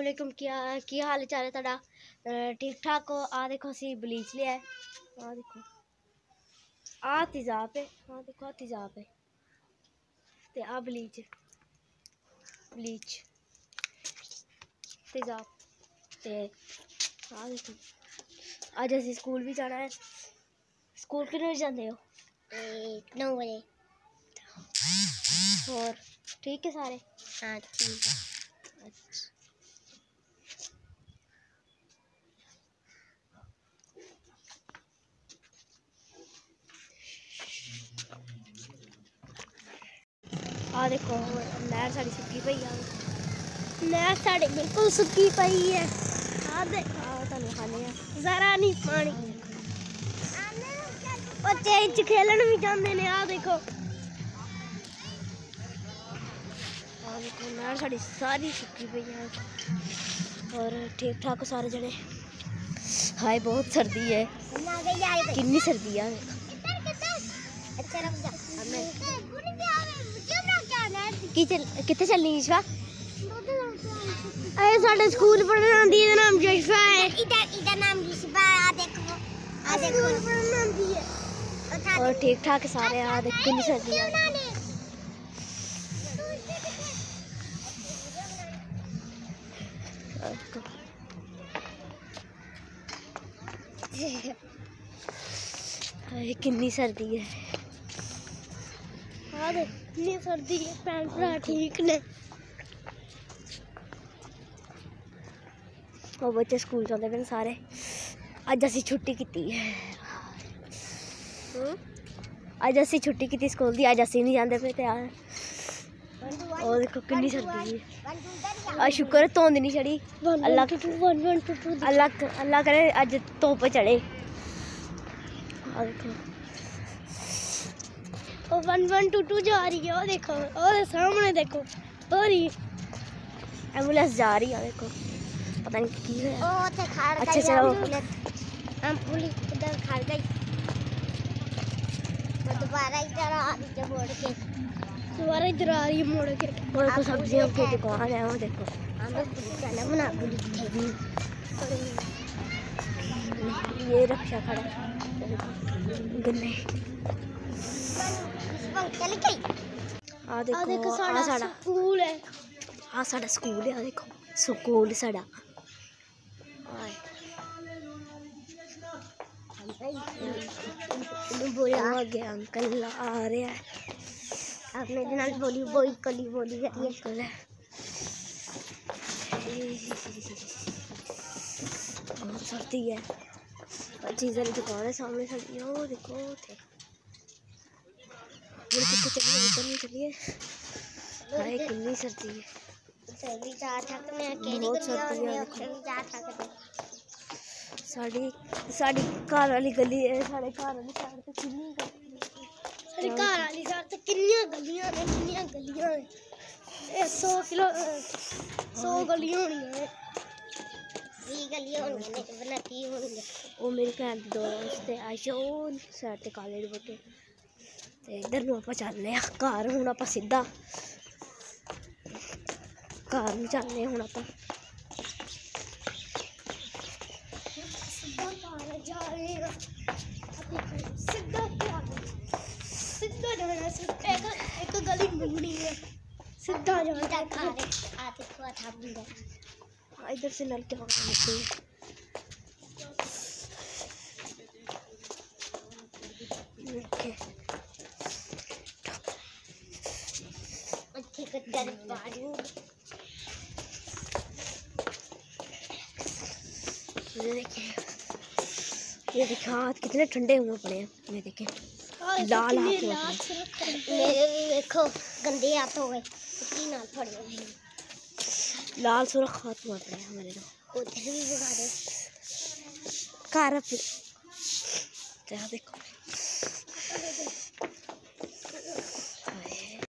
अस्सलामुअलैकुम। की हाल चाल है तुहाडा? ठीक ठाक हो? आ देखो असी बलीच लिया है। आ देखो आ तेजाब है। आ देखो आ तेजाब है ते आ बलीच तेजाब ते आ देखो। अज असी स्कूल भी जाना है। स्कूल कितने बजे जाते हो? 9 बजे। और ठीक है सारे? हाँ ठीक है। अच्छा आ देखो नहर साड़ी सुक्की पई है। नहर साड़ी बिल्कुल सुक्की पई है। आ देखो तुहानू खाने जरा नहीं पानी। बच्चे इंच खेलन भी जाते ने। आ देखो नहर साड़ी सारी सुक्की पई है। और ठीक ठाक सारे जने। हाय बहुत सर्दी है। कितनी सर्दी है। कितने चलनी ईशा? अरे साडे स्कूल पढ़ने आंदी है। नाम जशफा है। इधर नाम जशफा है। आ देखो पढ़ने आंदी है। और ठीक ठाक सारे। आ देख कितनी सर्दी है। कितनी सर्दी है। हाँ देख कितनी सर्दी है। भैन भरा ठीक ने। और बच्चे स्कूल जाते पे सारे। अज असी छुट्टी की है। अज असी छुट्टी की स्कूल की। अज असी नहीं जाते पे त्यार। और देखो कितनी सर्दी है। आज शुक्र है धुंध नहीं चढ़ी। अल्लाह करे अज धुप्प चढ़े। देखो 1122 जा रही है। वो देखो और सामने देखो और एम्बुलेंस जा रही है। देखो पता नहीं की है। अच्छा चलो हम पुलिस उधर खड़ गई। दोबारा इधर आ रही है मोड़ के। दोबारा इधर आ रही है मोड़ के। और को सब्जियों की दुकान है। वो देखो हमें बना ये रक्षा खड़ा गन्ने। आ देखो आ साडा स्कूल है। आ साडा स्कूल है। आ देखो स्कूल साडा। आगे अंकल आ रहे हैं। आप मेरे नाल बोली बोली अंकल है। बहुत सर्दी है। चीज़ें की दुकान है सामने खड़ी है। वो देखो चलिए हाय कितनी सर्दी है। बहुत सर्दी है। साड़ी घर वाली गली है। साढ़े घर वाली साइड ते कितनी साड़ी घर वाली साइड ते कितनी गलियां ने। कितनी गलियां ने 100 गलियां होनी है। 20 गलियां होनी ने बनाती होनी। वो मेरी भैन दी दोस्त है आयशा। वो साइड ते काले दुपट्टे ते इधर नु आप चलने घर। हुण आप सीधा घर नु चलने। हुण आप सीधा जाना। एक गली मुड़नी है। सीधा जाना। इधर से नलके पकड़ लेते हैं। ये देखिए हाथ कितने ठंडे हुए पड़े हैं। ये देखिए लाल हाथ हुए मेरे भी देखो गंदे हाथ हो गए। लाल सुरख हाथ हुआ पड़े हमारे। उधर भी बगा दे कार देखो।